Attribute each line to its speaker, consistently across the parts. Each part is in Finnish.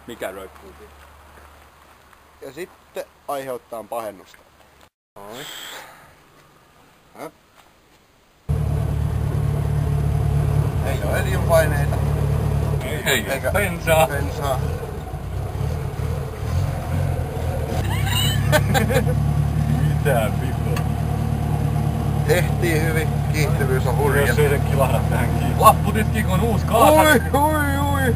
Speaker 1: Mikä roikkuu?
Speaker 2: Ja sitten aiheuttaa pahennusta. Noin. Ei ole öljynpaineita.
Speaker 1: Eikä bensaa.
Speaker 2: Bensaa.
Speaker 1: Mitä vittua?
Speaker 2: Tehtiin hyvin. Kiihtyvyys on hurja.
Speaker 1: Jos ei se kilahda tähän kiinni. Lapputytkin on uusi kaasari.
Speaker 2: Ui.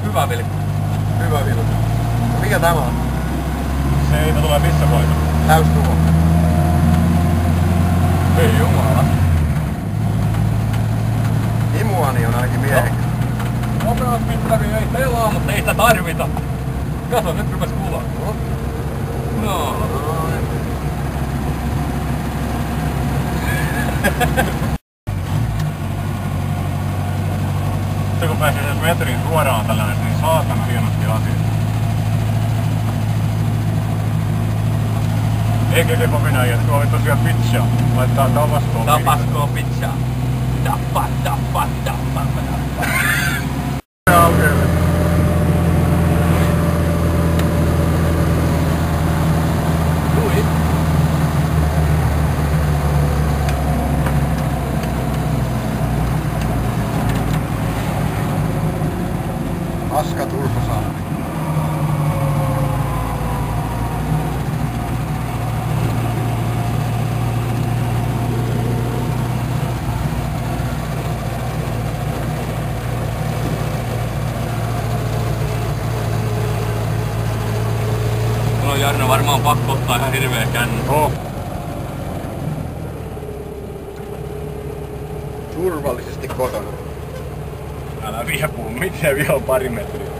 Speaker 1: Hyvä vilkku.
Speaker 2: Hyvä vilkku. No mikä tämä on?
Speaker 1: Siitä tulee pissapoika.
Speaker 2: Täystuho.
Speaker 1: Ei jumala.
Speaker 2: Imuani on ainakin miehekäs.
Speaker 1: Nopeat mittaria ei pelaa, mutta ei sitä tarvita. Kato, nyt rupes kuulaa. No. Sitten kun pääsee sen metrin suoraan tällainen, niin saatana hienosti asia. Eikä se kopina jätkä oli tosiaan pizzaa. Laittaa tapaskoon. Tapaskoon pizzaa. Tappa.
Speaker 2: Aukeelle.
Speaker 1: Tui.
Speaker 2: Aska turbosaari.
Speaker 1: Mulla on Jarno varmaan pakko ottaa ihan hirveä känny.
Speaker 2: Turvallisesti kotona.
Speaker 1: Älä vielä puhu mitään, vielä on pari metriä.